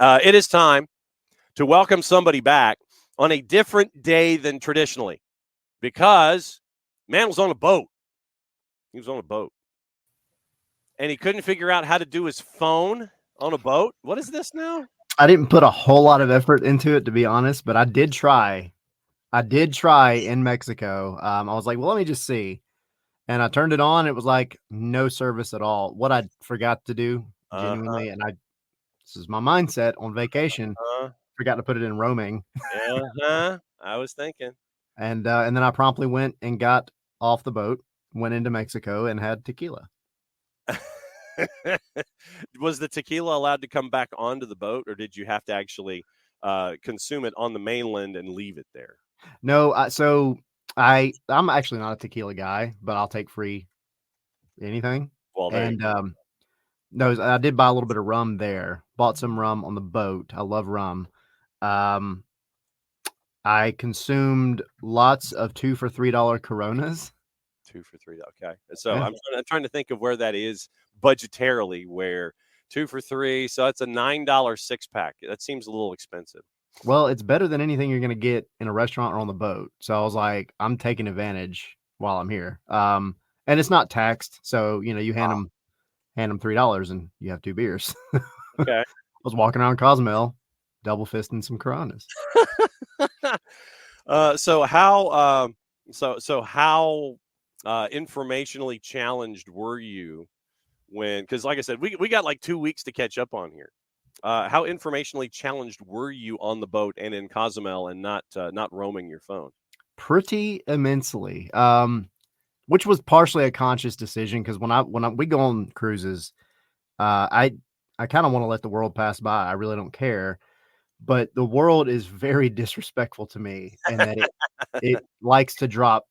It is time to welcome somebody back on a different day than traditionally because man was on a boat. He was on a boat. And he couldn't figure out how to do his phone on a boat. What is this now? I didn't put a whole lot of effort into it, to be honest, but I did try. In Mexico. I was like, well, let me just see. And I turned it on. It was like no service at all. What I forgot to do, genuinely, and this is my mindset on vacation, forgot to put it in roaming. I was thinking. And then I promptly went and got off the boat, went into Mexico, and had tequila. Was the tequila allowed to come back onto the boat, or did you have to actually consume it on the mainland and leave it there? No, I'm actually not a tequila guy, but I'll take free anything. Well, no, I did buy a little bit of rum there. Bought some rum on the boat. I love rum. I consumed lots of 2 for $3 Coronas. 2 for $3. Okay, so yeah. I'm trying to think of where that is budgetarily. Where 2 for $3, so it's a $9 6-pack. That seems a little expensive. Well, it's better than anything you're going to get in a restaurant or on the boat. So I was like, I'm taking advantage while I'm here. And it's not taxed, so you hand them $3 and you have 2 beers. Okay. I was walking around Cozumel, double fisting some Coronas. So how informationally challenged were you when? Because like I said, we got like 2 weeks to catch up on here. How informationally challenged were you on the boat and in Cozumel and not roaming your phone? Pretty immensely, which was partially a conscious decision because when we go on cruises, I kind of want to let the world pass by. I really don't care, but the world is very disrespectful to me, and that it likes to drop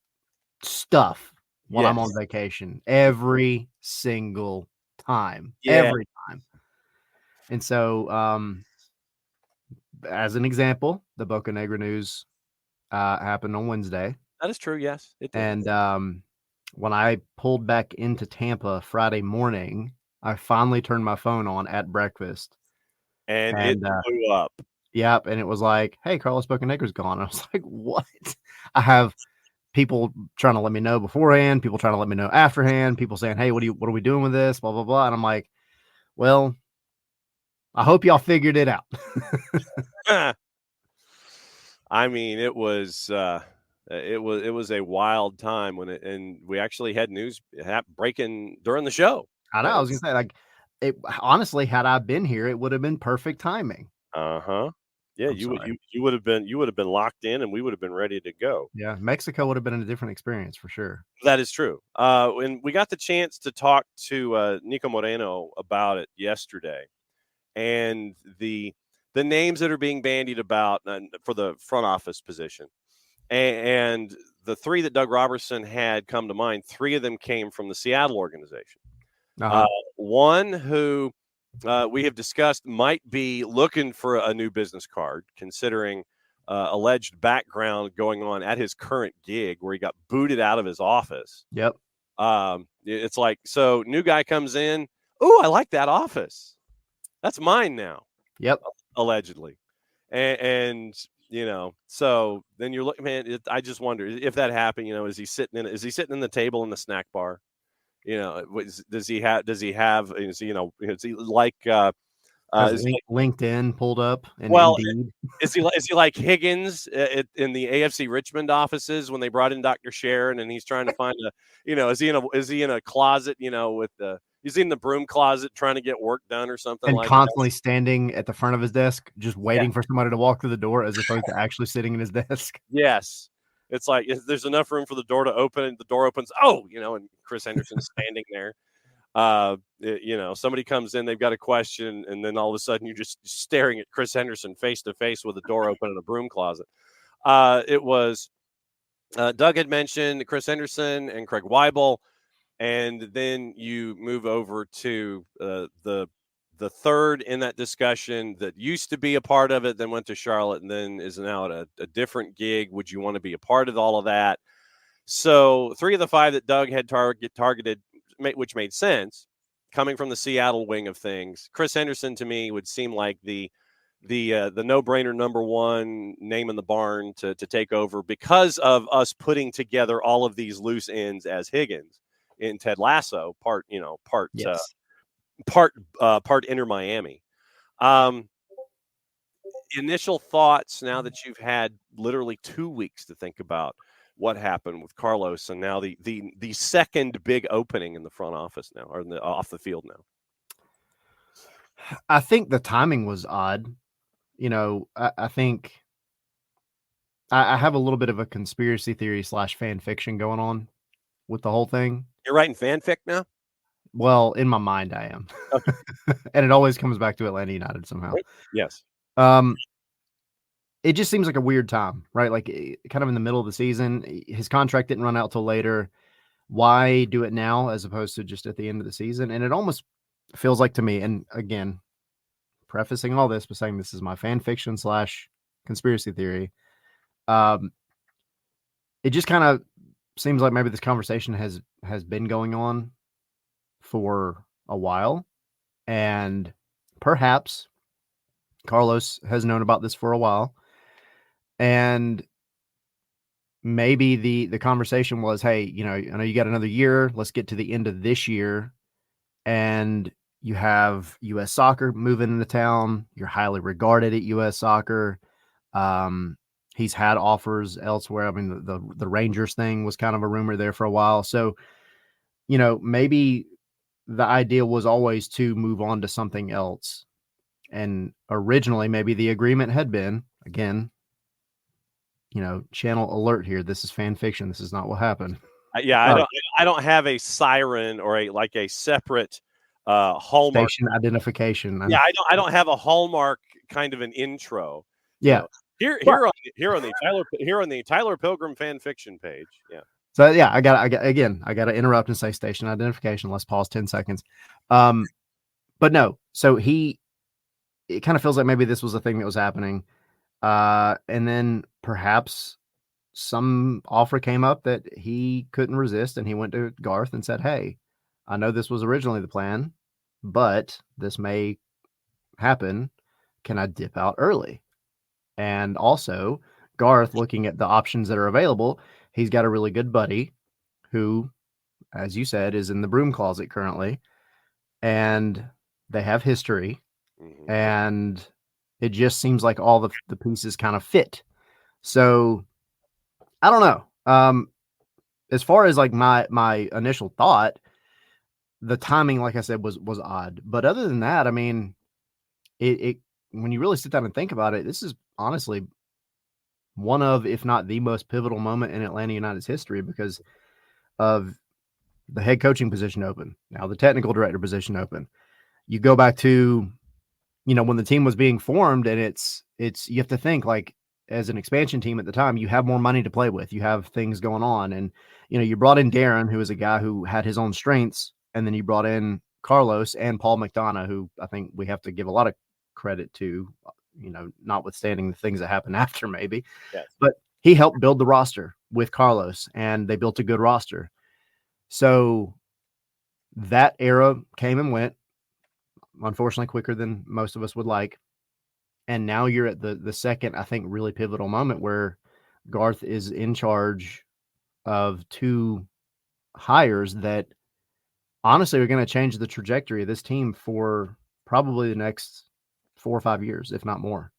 stuff when I'm on vacation every single time, every time. And so, as an example, the Boca Negra news happened on Wednesday. That is true. Yes, it did. And when I pulled back into Tampa Friday morning, I finally turned my phone on at breakfast, and it blew up. Yep, and it was like, "Hey, Carlos Boca Negra's gone." I was like, "What?" I have people trying to let me know beforehand, people trying to let me know afterhand, people saying, "Hey, what are we doing with this?" Blah blah blah, and I'm like, "Well, I hope y'all figured it out." I mean, it was a wild time and we actually had news breaking during the show. I know. I was gonna say, honestly, had I been here, it would have been perfect timing. Yeah, you would have been locked in, and we would have been ready to go. Yeah, Mexico would have been a different experience for sure. That is true. And we got the chance to talk to Nico Moreno about it yesterday, and the names that are being bandied about for the front office position, and the 3 that Doug Robertson had come to mind. 3 of them came from the Seattle organization. One who we have discussed might be looking for a new business card, considering alleged background going on at his current gig where he got booted out of his office. Yep. It's like, so new guy comes in. Ooh, I like that office. That's mine now. Yep. Allegedly. And so then you're looking, man, I just wonder if that happened, is he sitting in the table in the snack bar? Is he like is he LinkedIn pulled up? And is he like Higgins in the AFC Richmond offices when they brought in Dr. Sharon and he's trying to find is he in a closet, with he's in the broom closet trying to get work done or something, and like constantly standing at the front of his desk, just waiting for somebody to walk through the door as opposed to actually sitting in his desk. Yes. It's like, there's enough room for the door to open, and the door opens. And Chris Henderson's standing there. Somebody comes in, they've got a question, and then all of a sudden you're just staring at Chris Henderson face to face with a door open in a broom closet. It was Doug had mentioned Chris Henderson and Craig Weibel, and then you move over to the third in that discussion that used to be a part of it, then went to Charlotte, and then is now at a different gig. Would you want to be a part of all of that? So 3 of the 5 that Doug had targeted, which made sense, coming from the Seattle wing of things. Chris Henderson, to me, would seem like the the no-brainer number one name in the barn to take over because of us putting together all of these loose ends as Higgins in Ted Lasso, part Yes. Inter Miami. Initial thoughts now that you've had literally 2 weeks to think about what happened with Carlos, and now the second big opening in the front office now, or off the field now. I think the timing was odd. I think I have a little bit of a conspiracy theory / fan fiction going on with the whole thing. You're writing fanfic now? Well, in my mind, I am. Okay. And it always comes back to Atlanta United somehow. Yes. It just seems like a weird time, right? Like kind of in the middle of the season. His contract didn't run out till later. Why do it now as opposed to just at the end of the season? And it almost feels like to me, and again, prefacing all this by saying this is my fan fiction / conspiracy theory. It just kind of seems like maybe this conversation has been going on for a while, and perhaps Carlos has known about this for a while, and maybe the conversation was, hey, I know you got another year. Let's get to the end of this year, and you have U.S. Soccer moving into town. You're highly regarded at U.S. Soccer. He's had offers elsewhere. I mean, the Rangers thing was kind of a rumor there for a while. So, maybe the idea was always to move on to something else. And originally, maybe the agreement had been, again, channel alert here. This is fan fiction. This is not what happened. I don't have a siren or a separate hallmark station identification. I don't have a hallmark kind of an intro. Yeah. Here on the Tyler Pilgrim fan fiction page. Yeah. So yeah, I got to interrupt and say station identification. Let's pause 10 seconds. But no, so it kind of feels like maybe this was a thing that was happening. And then perhaps some offer came up that he couldn't resist, and he went to Garth and said, hey, I know this was originally the plan, but this may happen. Can I dip out early? And also, Garth, looking at the options that are available, he's got a really good buddy who, as you said, is in the broom closet currently, and they have history, and it just seems like all the pieces kind of fit. So I don't know. As far as like my initial thought, the timing, like I said, was odd. But other than that, I mean, it when you really sit down and think about it, this is honestly one of, if not the most pivotal moment in Atlanta United's history, because of the head coaching position open, now the technical director position open. You go back to, when the team was being formed, and it's you have to think, like, as an expansion team at the time, you have more money to play with, you have things going on, and you brought in Darren, who was a guy who had his own strengths, and then you brought in Carlos and Paul McDonough, who I think we have to give a lot of credit to, notwithstanding the things that happened after maybe. Yes. But he helped build the roster with Carlos, and they built a good roster. So that era came and went, unfortunately quicker than most of us would like. And now you're at the second, I think, really pivotal moment where Garth is in charge of two hires that honestly are going to change the trajectory of this team for probably the next 4 or 5 years, if not more.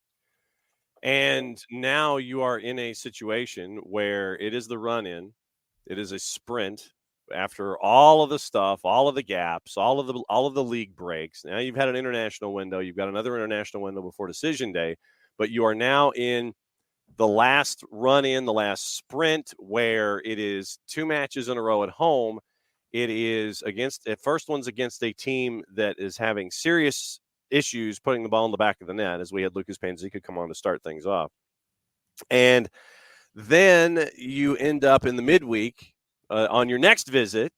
And now you are in a situation where it is the run-in. It is a sprint after all of the stuff, all of the gaps, all of the league breaks. Now you've had an international window. You've got another international window before decision day, but you are now in the last run-in, the last sprint, where it is 2 matches in a row at home. It is first one's against a team that is having serious issues putting the ball in the back of the net, as we had Lucas Panzica come on to start things off. And then you end up in the midweek on your next visit.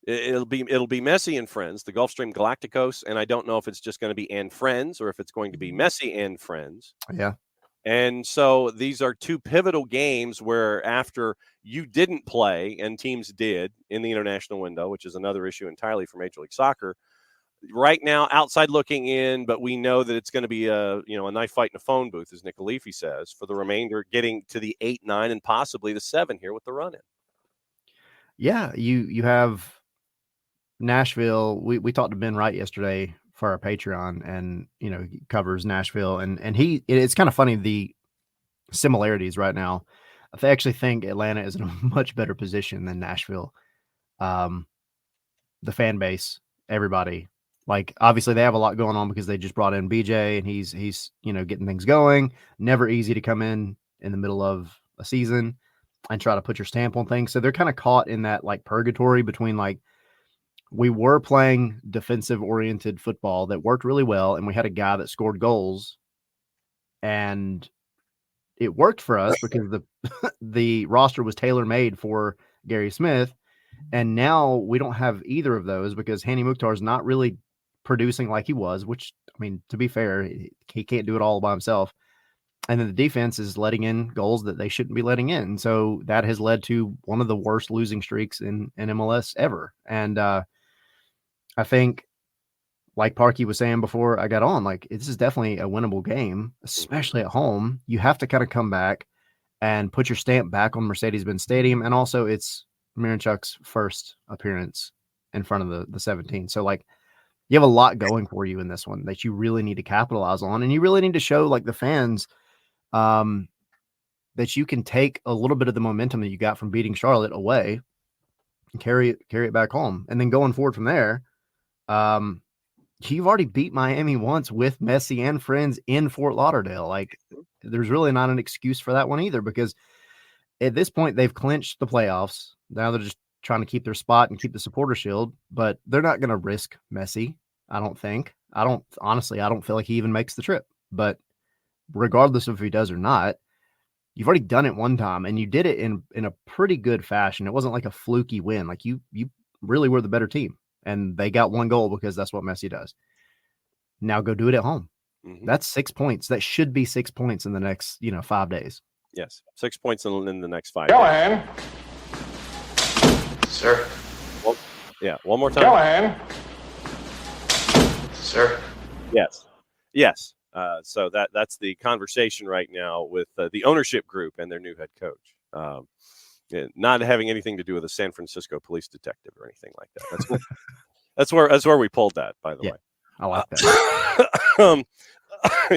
It'll be Messi and friends, the Gulfstream Galacticos, and I don't know if it's just going to be and friends or if it's going to be Messi and friends. Yeah. And so these are 2 pivotal games where after you didn't play and teams did in the international window, which is another issue entirely for Major League Soccer, right now, outside looking in, but we know that it's going to be a knife fight in a phone booth, as Nick Leafy says, for the remainder, getting to the 8, 9, and possibly the 7 here with the run in. Yeah, you have Nashville. We talked to Ben Wright yesterday for our Patreon, and he covers Nashville, and it's kind of funny, the similarities right now. I actually think Atlanta is in a much better position than Nashville. The fan base, everybody, like, obviously they have a lot going on because they just brought in BJ, and he's getting things going. Never easy to come in the middle of a season and try to put your stamp on things. So they're kind of caught in that like purgatory between, like, we were playing defensive oriented football that worked really well, and we had a guy that scored goals, and it worked for us because the roster was tailor-made for Gary Smith. And now we don't have either of those because Hani Mukhtar is not really producing like he was, which, I mean, to be fair, he can't do it all by himself. And then the defense is letting in goals that they shouldn't be letting in. So that has led to one of the worst losing streaks in MLS ever. And I think, like Parkey was saying before I got on, like, this is definitely a winnable game, especially at home. You have to kind of come back and put your stamp back on Mercedes-Benz Stadium. And also, it's Miranchuk's first appearance in front of the 17. So, like, you have a lot going for you in this one that you really need to capitalize on. And you really need to show, like, the fans that you can take a little bit of the momentum that you got from beating Charlotte away and carry it back home. And then going forward from there, you've already beat Miami once with Messi and friends in Fort Lauderdale. Like, there's really not an excuse for that one either, because at this point they've clinched the playoffs. Now they're just trying to keep their spot and keep the supporter shield, but they're not going to risk Messi. I don't think. I don't feel like he even makes the trip, but regardless of if he does or not, you've already done it one time, and you did it in a pretty good fashion. It wasn't like a fluky win. Like, you really were the better team, and they got one goal because that's what Messi does. Now go do it at home. Mm-hmm. That's 6 points. That should be 6 points in the next 5 days. Yes, 6 points in the next 5 Callahan. days. Sir. Well, yeah, one more time. Callahan. Sir. Yes. So that's the conversation right now with the ownership group and their new head coach. Not having anything to do with a San Francisco police detective or anything like that. That's where we pulled that, by the way. I like that.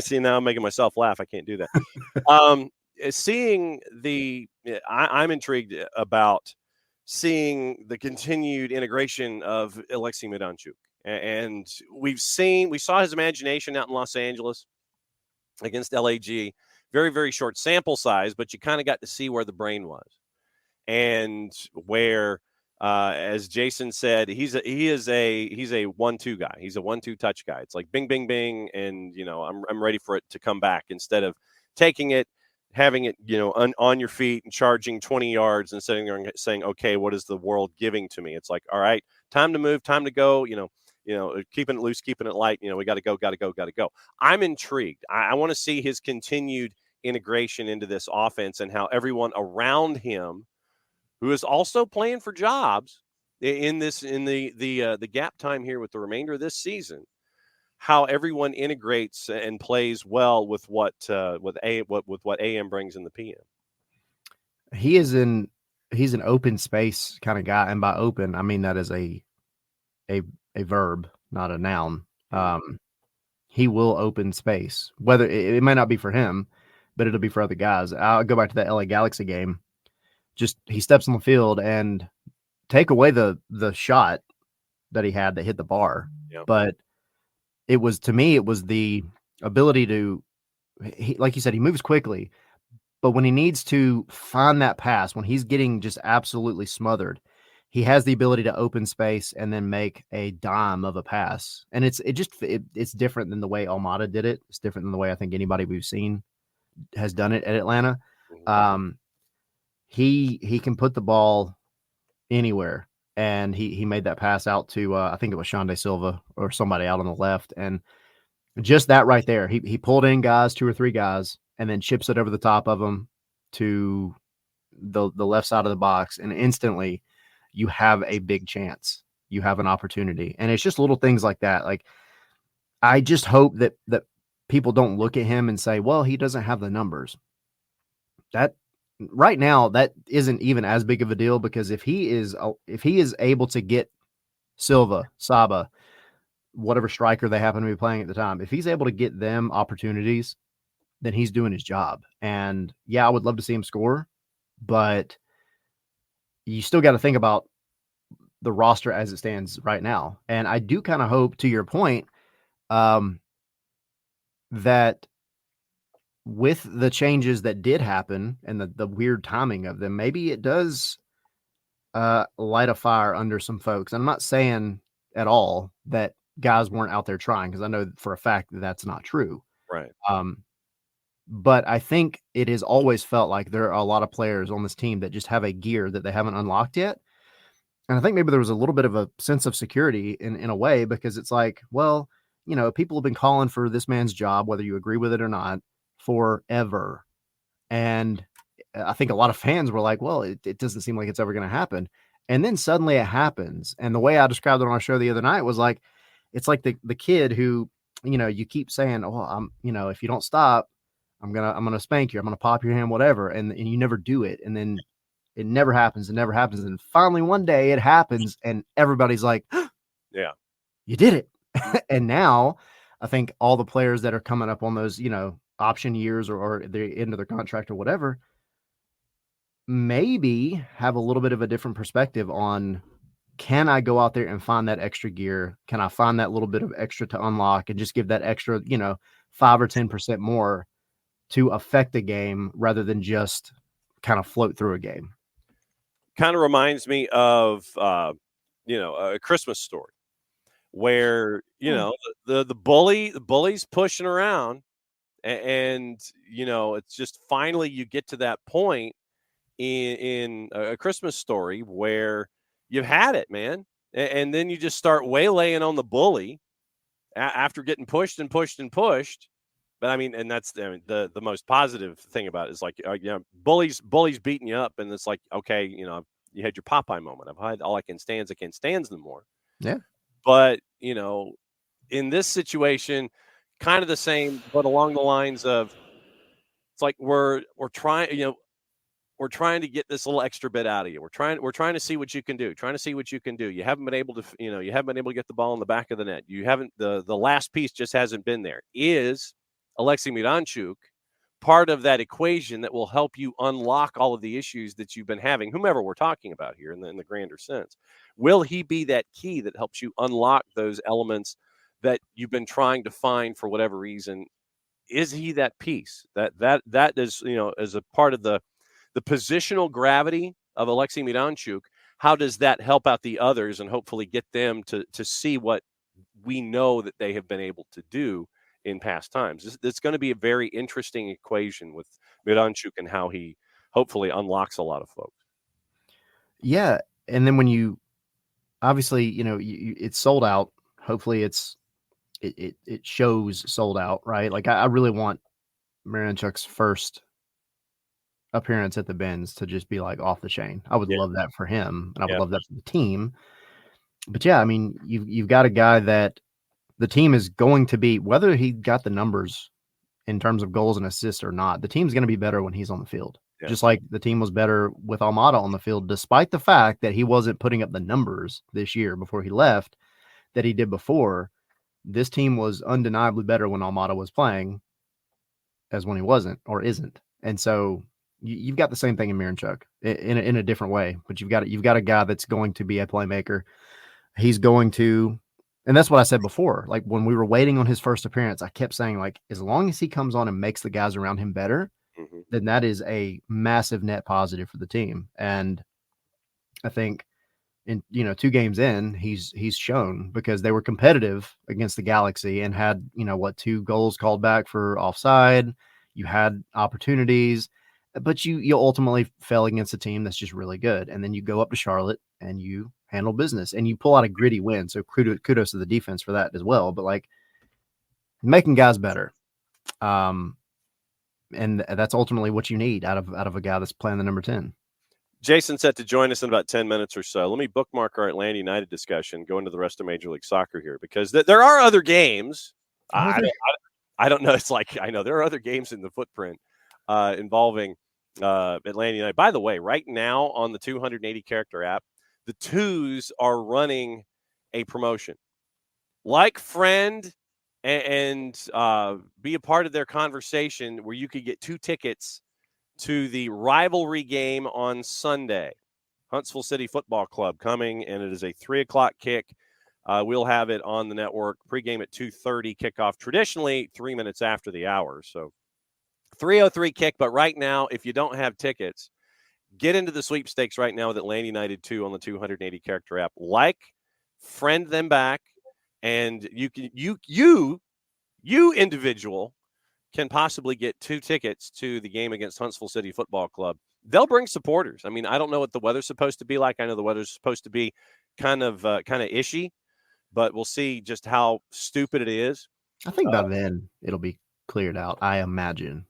See, now I'm making myself laugh. I can't do that. I'm intrigued about seeing the continued integration of Alexei Miranchuk. And we saw his imagination out in Los Angeles against LAG. Very, very short sample size, but you kind of got to see where the brain was. And where, as Jason said, he's a 1-2 guy. He's a 1-2 touch guy. It's like bing, bing, bing, and I'm ready for it to come back, instead of taking it, having it on your feet and charging 20 yards and sitting there and saying, okay, what is the world giving to me? It's like, all right, time to move, time to go. Keeping it loose, keeping it light. We got to go. I'm intrigued. I want to see his continued integration into this offense, and how everyone around him, who is also playing for jobs in the gap time here with the remainder of this season, how everyone integrates and plays well with what AM brings in the PM. He's an open space kind of guy, and by open I mean that is a verb, not a noun. He will open space, whether it might not be for him, but it'll be for other guys. I'll go back to that LA Galaxy game. Just, he steps on the field and take away the shot that he had that hit the bar. Yep. But it was the ability to, like you said, he moves quickly, but when he needs to find that pass, when he's getting just absolutely smothered, he has the ability to open space and then make a dime of a pass. And it's different than the way Almada did it. It's different than the way I think anybody we've seen has done it at Atlanta. He can put the ball anywhere, and he made that pass out to I think it was Shande Silva or somebody out on the left, and just that right there, he pulled in guys, 2 or 3 guys, and then chips it over the top of them to the left side of the box, and instantly you have a big chance. you have an opportunity. And it's just little things like that. Like, I just hope that people don't look at him and say, well, he doesn't have the numbers. That right now, that isn't even as big of a deal, because if he is able to get Silva, Saba, whatever striker they happen to be playing at the time, if he's able to get them opportunities, then he's doing his job. And yeah, I would love to see him score, but you still got to think about the roster as it stands right now. And I do kind of hope, to your point, that with the changes that did happen and the weird timing of them, maybe it does light a fire under some folks. I'm not saying at all that guys weren't out there trying, because I know for a fact that that's not true. Right. But I think it has always felt like there are a lot of players on this team that just have a gear that they haven't unlocked yet. And I think maybe there was a little bit of a sense of security in a way, because it's like, well, people have been calling for this man's job, whether you agree with it or not, forever. And I think a lot of fans were like, well, it doesn't seem like it's ever going to happen. And then suddenly it happens. And the way I described it on our show the other night was like, it's like the kid who, you keep saying, oh, if you don't stop, I'm going to spank you. I'm going to pop your hand, whatever. And you never do it. And then it never happens. It never happens. And finally one day it happens and everybody's like, yeah, you did it. And now I think all the players that are coming up on those, option years or the end of their contract or whatever, maybe have a little bit of a different perspective on, can I go out there and find that extra gear? Can I find that little bit of extra to unlock and just give that extra, 5 or 10% more to affect a game rather than just kind of float through a game? Kind of reminds me of, A Christmas Story, where, the bully's pushing around, and it's just finally you get to that point in A Christmas Story where you've had it, man, and then you just start waylaying on the bully after getting pushed and pushed and pushed. But I mean, and that's the most positive thing about it is like, bullies beating you up, and it's like, okay, you had your Popeye moment. I've had all I can't stands no more. Yeah. But in this situation, kind of the same, but along the lines of, it's like we're trying to get this little extra bit out of you. We're trying to see what you can do. You haven't been able to get the ball in the back of the net. You haven't, the last piece just hasn't been there. Is Alexei Miranchuk part of that equation that will help you unlock all of the issues that you've been having, whomever we're talking about here in the grander sense? Will he be that key that helps you unlock those elements that you've been trying to find for whatever reason? Is he that piece that is, as a part of the positional gravity of Alexei Miranchuk? How does that help out the others and hopefully get them to see what we know that they have been able to do in past times? It's going to be a very interesting equation with Miranchuk and how he hopefully unlocks a lot of folks. Yeah. And then when you obviously, it's sold out. Hopefully it shows sold out, right? Like I really want Miranchuk's first appearance at the Benz to just be like off the chain. I would love that for him, and I would love that for the team. But yeah, I mean, you've got a guy that the team is going to be, whether he got the numbers in terms of goals and assists or not, the team's going to be better when he's on the field. Yeah. Just like the team was better with Almada on the field, despite the fact that he wasn't putting up the numbers this year before he left that he did before. This team was undeniably better when Almada was playing as when he wasn't or isn't. And so you've got the same thing in Miranchuk in a different way, but you've got a guy that's going to be a playmaker. He's going to, and that's what I said before. Like when we were waiting on his first appearance, I kept saying, like, as long as he comes on and makes the guys around him better, then that is a massive net positive for the team. And I think in 2 games in, he's shown, because they were competitive against the Galaxy and had 2 goals called back for offside. You had opportunities, but you ultimately fell against a team that's just really good. And then you go up to Charlotte and you handle business and you pull out a gritty win. So kudos to the defense for that as well. But like making guys better. And that's ultimately what you need out of a guy that's playing the number 10. Jason's set to join us in about 10 minutes or so. Let me bookmark our Atlanta United discussion, go into the rest of Major League Soccer here, because there are other games. I don't know. It's like, I know there are other games in the footprint involving Atlanta United. By the way, right now on the 280 character app, the twos are running a promotion. Like friend and be a part of their conversation where you could get 2 tickets to the rivalry game on Sunday. Huntsville City Football Club coming, and it is a 3:00 kick. We'll have it on the network. Pregame at 2:30, kickoff traditionally 3 minutes after the hour. So 3:03 kick, but right now, if you don't have tickets, get into the sweepstakes right now with Atlanta United 2 on the 280 character app. Friend them back, and you individual can possibly get 2 tickets to the game against Huntsville City Football Club. They'll bring supporters. I mean, I don't know what the weather's supposed to be like. I know the weather's supposed to be kind of ishy, but we'll see just how stupid it is. I think by then it'll be cleared out, I imagine.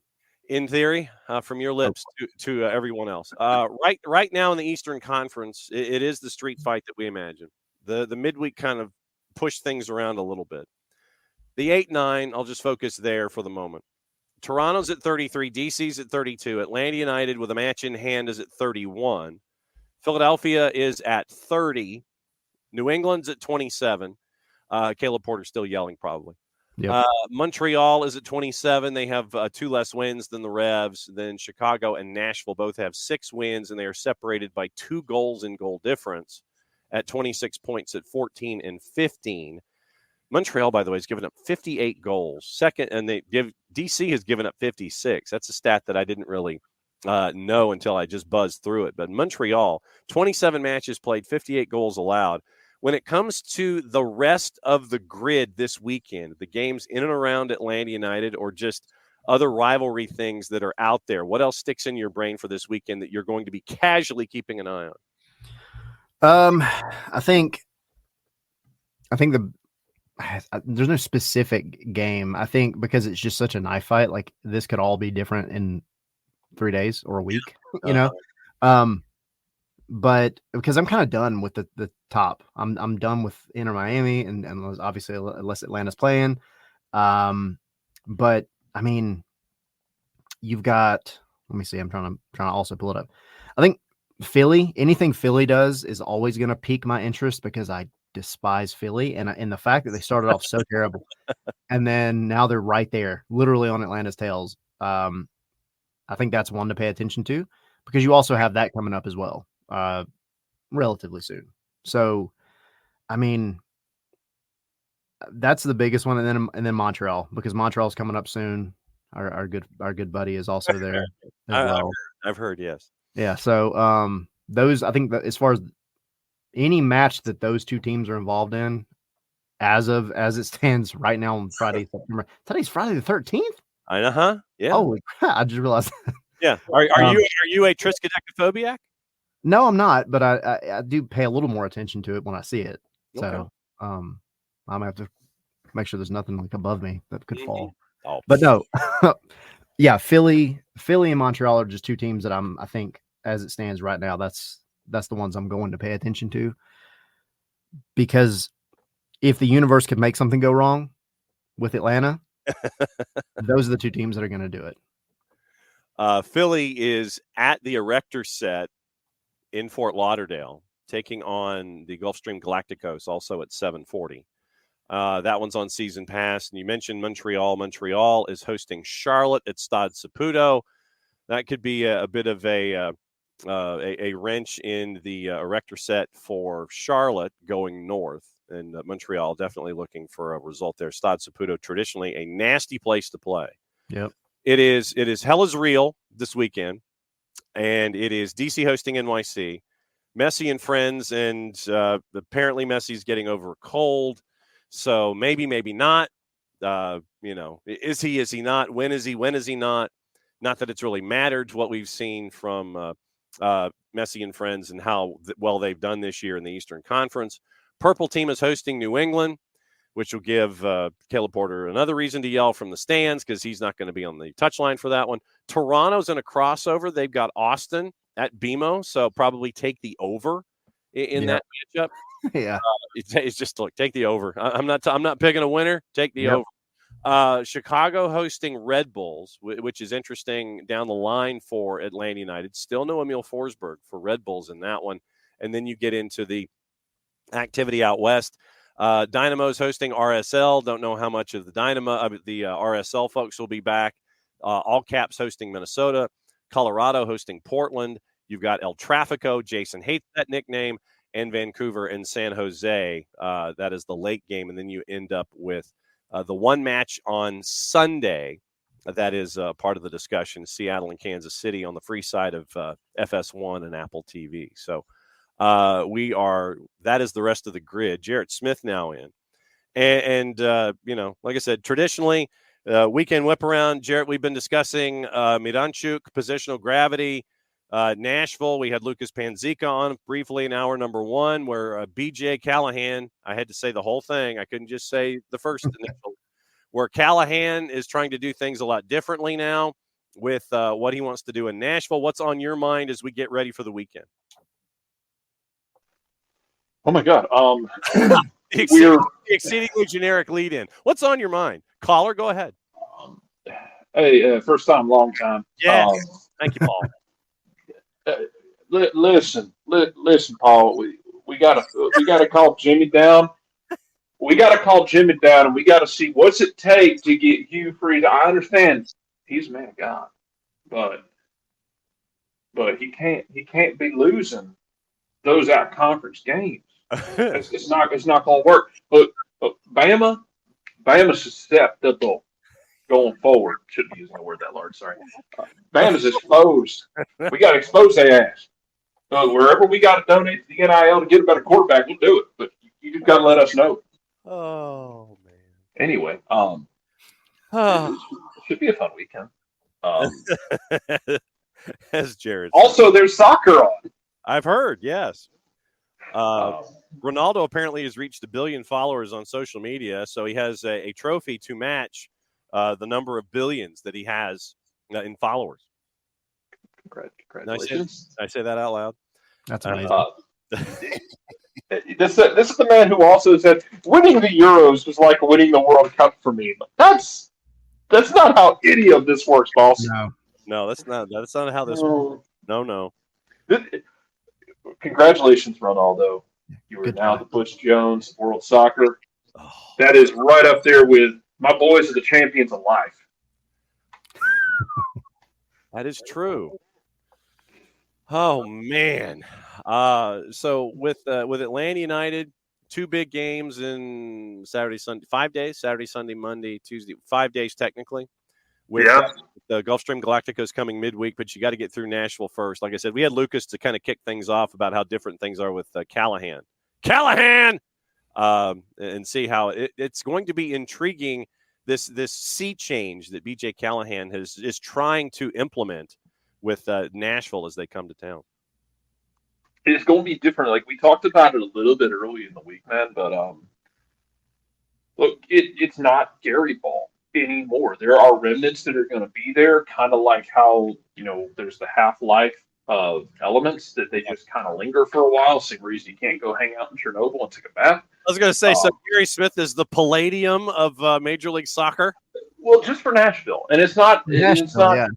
In theory, from your lips to everyone else. Right now in the Eastern Conference, it is the street fight that we imagine. The midweek kind of pushed things around a little bit. The 8-9, I'll just focus there for the moment. Toronto's at 33, DC's at 32, Atlanta United with a match in hand is at 31. Philadelphia is at 30. New England's at 27. Caleb Porter's still yelling probably. Yep. Montreal is at 27. They have 2 less wins than the Revs. Then Chicago and Nashville both have 6 wins, and they are separated by 2 goals in goal difference at 26 points at 14 and 15. Montreal, by the way, has given up 58 goals. Second, and DC has given up 56. That's a stat that I didn't really know until I just buzzed through it. But Montreal, 27 matches played, 58 goals allowed. When it comes to the rest of the grid this weekend, the games in and around Atlanta United or just other rivalry things that are out there, what else sticks in your brain for this weekend that you're going to be casually keeping an eye on? I think there's no specific game. I think because it's just such a knife fight, like this could all be different in 3 days or a week, you know? But because I'm kind of done with the top, I'm done with Inter Miami and obviously unless Atlanta's playing. But I mean, you've got, let me see, I'm trying to also pull it up. I think anything Philly does is always going to pique my interest because I despise Philly and the fact that they started off so terrible and then now they're right there literally on Atlanta's tails. I think that's one to pay attention to because you also have that coming up as well relatively soon. So I mean that's the biggest one, and then Montreal, because Montreal's coming up soon. Our good buddy is also there as well. I've heard, yes. Yeah, so those, I think that as far as any match that those 2 teams are involved in, as it stands right now on Friday, September. Today's Friday the 13th. Yeah. Holy crap! I just realized. Yeah. Are you a triskaidekaphobiac? No, I'm not, but I do pay a little more attention to it when I see it. So okay. I'm gonna have to make sure there's nothing like above me that could fall. Oh. But no, yeah, Philly and Montreal are just 2 teams that I think as it stands right now, that's the ones I'm going to pay attention to, because if the universe could make something go wrong with Atlanta, those are the 2 teams that are going to do it. Philly is at the Erector set in Fort Lauderdale, taking on the Gulfstream Galacticos, also at 7:40. That one's on season pass. And you mentioned Montreal. Montreal is hosting Charlotte at Stade Saputo. That could be a bit of a wrench in the Erector set for Charlotte going north. And Montreal definitely looking for a result there. Stade Saputo, traditionally a nasty place to play. Yep. It is hell is real this weekend. And it is DC hosting NYC. Messi and friends, and apparently Messi's getting over a cold. So maybe not. Is he not? When is he not? Not that it's really mattered what we've seen from Messi and friends and how well they've done this year in the Eastern Conference. Purple team is hosting New England, which will give Caleb Porter another reason to yell from the stands because he's not going to be on the touchline for that one. Toronto's in a crossover. They've got Austin at BMO, so probably take the over in that matchup. Yeah, It's just look, take the over. I'm not picking a winner. Take the over. Chicago hosting Red Bulls, which is interesting down the line for Atlanta United. Still no Emil Forsberg for Red Bulls in that one. And then you get into the activity out west. Dynamo's hosting RSL. Don't know how much of the RSL folks will be back. All Caps hosting Minnesota. Colorado hosting Portland. You've got El Tráfico. Jason hates that nickname. And Vancouver and San Jose. That is the late game. And then you end up with the one match on Sunday that is part of the discussion, Seattle and Kansas City on the free side of FS1 and Apple TV. So that is the rest of the grid. Jarrett Smith now in. And like I said, traditionally, weekend whip around, Jarrett, we've been discussing Miranchuk, positional gravity. Nashville, we had Lucas Panzica on briefly in hour number 1, where BJ Callahan, I had to say the whole thing. I couldn't just say the first initial, where Callahan is trying to do things a lot differently now with what he wants to do in Nashville. What's on your mind as we get ready for the weekend? Oh my God. Exceedingly generic lead in. What's on your mind? Caller, go ahead. Hey, first time, long time. Yes. Thank you, Paul. Listen, Paul. We gotta call Jimmy down. We gotta call Jimmy down, and we gotta see what's it take to get Hugh Freeze. I understand he's a man of God, but he can't be losing those out conference games. It's not gonna work. But Bama's susceptible going forward. Shouldn't be using a word that large. Sorry. Bama's exposed. We got to expose their ass. So wherever we got to donate to the NIL to get a better quarterback, we'll do it. But you just got to let us know. Oh man. Anyway, it should be a fun weekend. As Jared. Also, there's soccer on. I've heard. Yes. Ronaldo apparently has reached 1 billion followers on social media, so he has a trophy to match the number of billions that he has in followers. Congratulations. Did I say that out loud? That's amazing. This is the man who also said winning the Euros was like winning the World Cup for me. But that's not how any of this works, boss. No, that's not how this works. No. Congratulations, Ronaldo. You are now the Butch Jones of World Soccer. Oh. That is right up there with my boys are the champions of life. That is true. Oh man. So with Atlanta United, 2 big games in Saturday, Sunday, 5 days, Saturday, Sunday, Monday, Tuesday, 5 days technically. With the Gulfstream Galacticos coming midweek, but you got to get through Nashville first. Like I said, we had Lucas to kind of kick things off about how different things are with Callahan, and see how it's going to be intriguing. This sea change that BJ Callahan is trying to implement with Nashville as they come to town. It's going to be different. Like we talked about it a little bit early in the week, man. But look, it's not Gary ball anymore. There are remnants that are going to be there, kind of like how there's the half-life of elements that they just kind of linger for a while. Same reason you can't go hang out in Chernobyl and take a bath. I was going to say, so Gary Smith is the palladium of Major League Soccer. Well, just for Nashville, and it's not. It's not.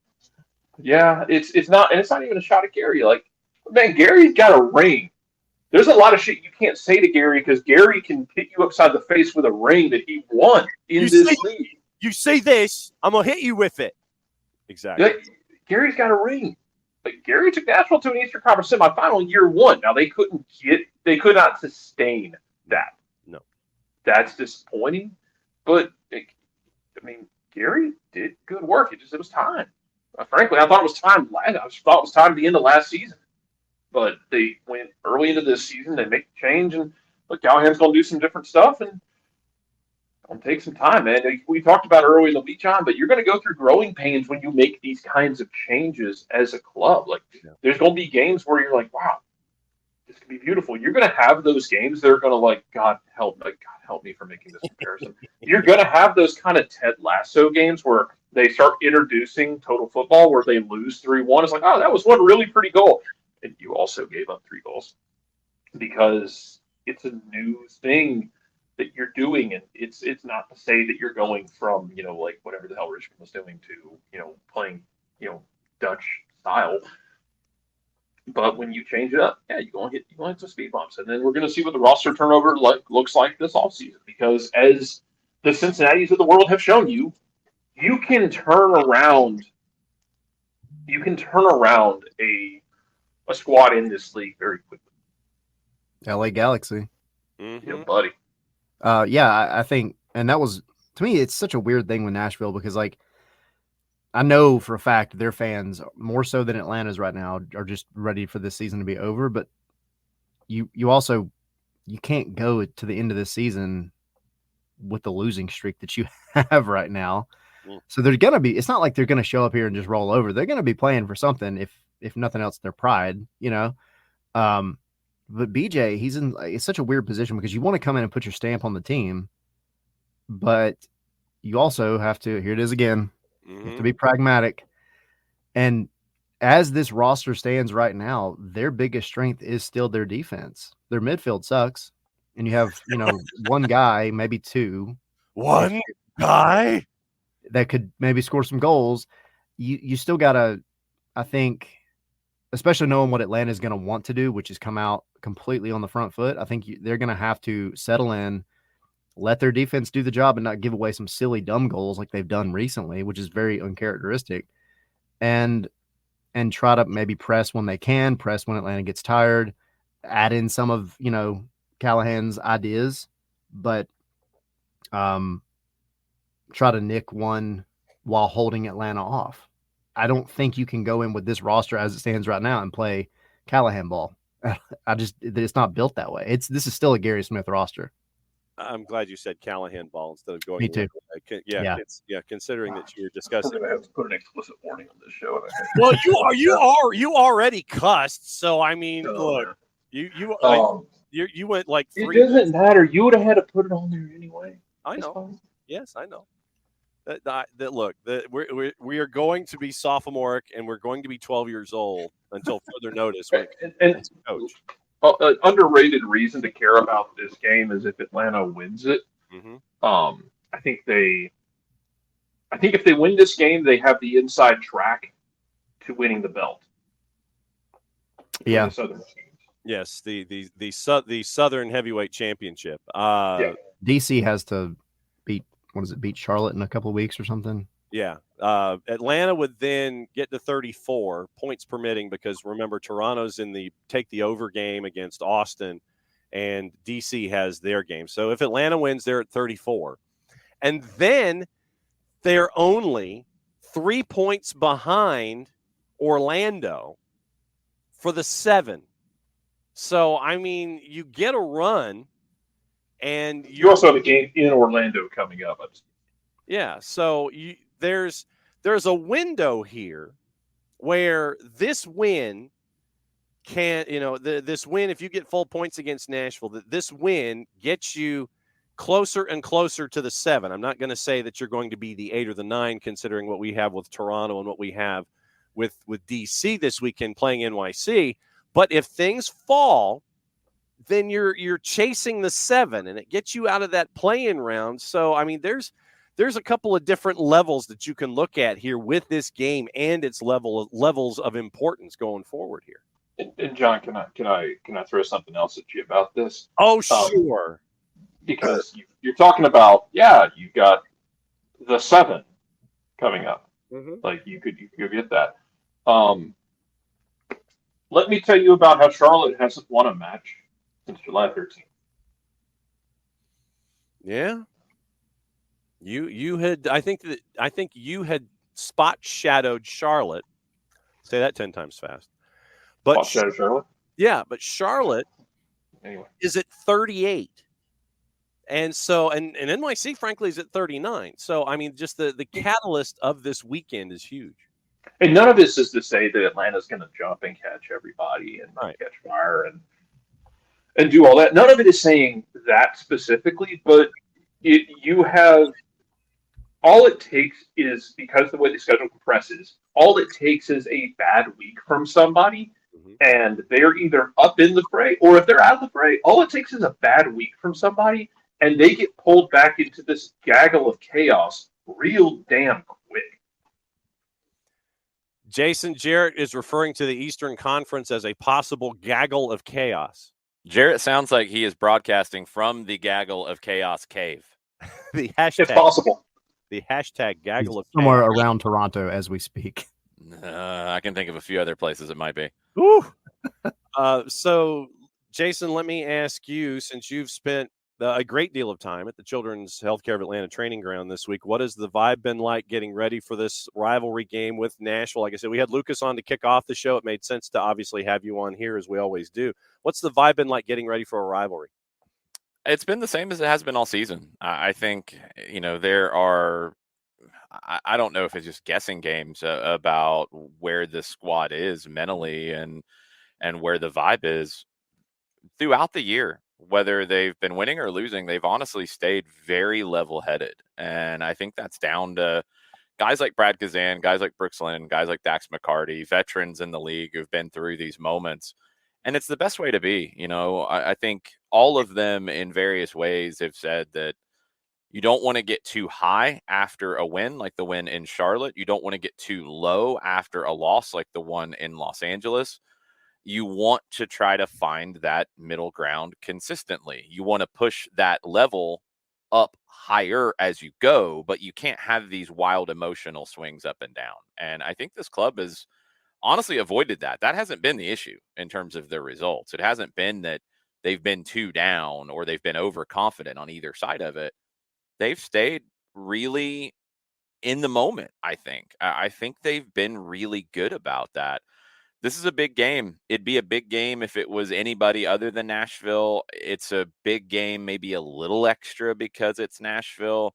It's not, and it's not even a shot at Gary. Like, man, Gary's got a ring. There's a lot of shit you can't say to Gary because Gary can hit you upside the face with a ring that he won in this league. You say this, I'm gonna hit you with it. Exactly. Like, Gary's got a ring. Like Gary took Nashville to an Eastern Conference semifinal year 1. Now they could not sustain that. No, that's disappointing. But Gary did good work. It was time. Frankly, I thought it was time. I thought it was time at the end of last season. But they went early into this season. They make the change, and look, Callahan's going to do some different stuff, and it'll take some time, man. We talked about early in the week, John, but you're going to go through growing pains when you make these kinds of changes as a club. Like, there's going to be games where you're like, wow, this could be beautiful. You're going to have those games that are going to like, God help me for making this comparison. You're going to have those kind of Ted Lasso games where they start introducing total football where they lose 3-1. It's like, oh, that was one really pretty goal. And you also gave up 3 goals because it's a new thing that you're doing. And it's not to say that you're going from, like whatever the hell Richmond was doing to, playing, Dutch style. But when you change it up, yeah, you're going to hit some speed bumps. And then we're going to see what the roster turnover looks like this offseason. Because as the Cincinnatis of the world have shown you, you can turn around a squad in this league very quickly. LA Galaxy. Mm-hmm. Yeah, buddy. I think, and that was, to me, it's such a weird thing with Nashville because, like, I know for a fact their fans, more so than Atlanta's right now, are just ready for this season to be over. But you can't go to the end of this season with the losing streak that you have right now. Yeah. So they're going to be, it's not like they're going to show up here and just roll over. They're going to be playing for something, if nothing else, their pride, But BJ, it's such a weird position because you want to come in and put your stamp on the team, but you also have to, here it is again, you have to be pragmatic. And as this roster stands right now, their biggest strength is still their defense. Their midfield sucks. And you have, one guy, maybe two. One guy that could maybe score some goals. You still got to, I think, especially knowing what Atlanta is going to want to do, which is come out completely on the front foot. I think they're going to have to settle in, let their defense do the job and not give away some silly, dumb goals like they've done recently, which is very uncharacteristic, and try to maybe press when they can, press when Atlanta gets tired, add in some of, Callahan's ideas, but try to nick one while holding Atlanta off. I don't think you can go in with this roster as it stands right now and play Callahan ball. It's not built that way. This is still a Gary Smith roster. I'm glad you said Callahan ball instead of going. Me too. Considering that you were discussing. We're going to have to put an explicit warning on this show. Well, you already cussed. So I mean, look, you went like 3. It doesn't matter. You would have had to put it on there anyway. I know. Yes, I know. We are going to be sophomoric and we're going to be 12 years old until further notice. And coach. Underrated reason to care about this game is if Atlanta wins it. Mm-hmm. I think if they win this game, they have the inside track to winning the belt. Yeah. The Southern teams. Yes, the Southern Heavyweight Championship. DC has to beat Charlotte in a couple of weeks or something? Yeah. Atlanta would then get to 34 points permitting because remember Toronto's in the take the over game against Austin and DC has their game. So if Atlanta wins, they're at 34. And then they're only 3 points behind Orlando for the 7. So, I mean, you get a run and you also have a game in Orlando coming up. Yeah. So there's a window here where this win can, this win, if you get full points against Nashville, this win gets you closer and closer to the 7. I'm not going to say that you're going to be the 8 or the 9, considering what we have with Toronto and what we have with DC this weekend playing NYC. But if things fall, then you're chasing the 7, and it gets you out of that play-in round. So, I mean, there's a couple of different levels that you can look at here with this game and its levels of importance going forward here. And John, can I throw something else at you about this? Oh, sure. Because you're talking about, you got the 7 coming up. Mm-hmm. Like you could get that. Let me tell you about how Charlotte hasn't won a match since July 13th. Yeah. You had I think you had spot shadowed Charlotte. Say that 10 times fast. But Spot shadowed Charlotte? Yeah, but Charlotte anyway is at 38. And so and NYC frankly is at 39. So I mean just the catalyst of this weekend is huge. And none of this is to say that Atlanta's going to jump and catch everybody and catch fire and do all that. None of it is saying that specifically, but you have all it takes is, because the way the schedule compresses, all it takes is a bad week from somebody, and they're either up in the fray, or if they're out of the fray, all it takes is a bad week from somebody, and they get pulled back into this gaggle of chaos real damn quick. Jason, Jarrett is referring to the Eastern Conference as a possible gaggle of chaos. Jarrett sounds like he is broadcasting from the gaggle of chaos cave. The hashtag, If possible. The hashtag gaggle of somewhere chaos. around Toronto as we speak. I can think of a few other places it might be. Woo. So, Jason, let me ask you, since you've spent a great deal of time at the Children's Healthcare of Atlanta training ground this week, what has the vibe been like getting ready for this rivalry game with Nashville? Like I said, we had Lucas on to kick off the show. It made sense to obviously have you on here, as we always do. What's the vibe been like getting ready for a rivalry? It's been the same as it has been all season. I think, there are, I don't know if it's just guessing games about where the squad is mentally and where the vibe is throughout the year. Whether they've been winning or losing, they've honestly stayed very level-headed. And I think that's down to guys like Brad Kazan, guys like Brooks Lynn, guys like Dax McCarty, veterans in the league who've been through these moments. And it's the best way to be. I think all of them in various ways have said that you don't want to get too high after a win, like the win in Charlotte. You don't want to get too low after a loss, like the one in Los Angeles. You want to try to find that middle ground consistently. You want to push that level up higher as you go, but you can't have these wild emotional swings up and down. And I think this club has honestly avoided that. That hasn't been the issue in terms of their results. It hasn't been that they've been too down or they've been overconfident on either side of it. They've stayed really in the moment, I think. I think they've been really good about that. This is a big game. It'd be a big game if it was anybody other than Nashville. It's a big game, maybe a little extra because it's Nashville.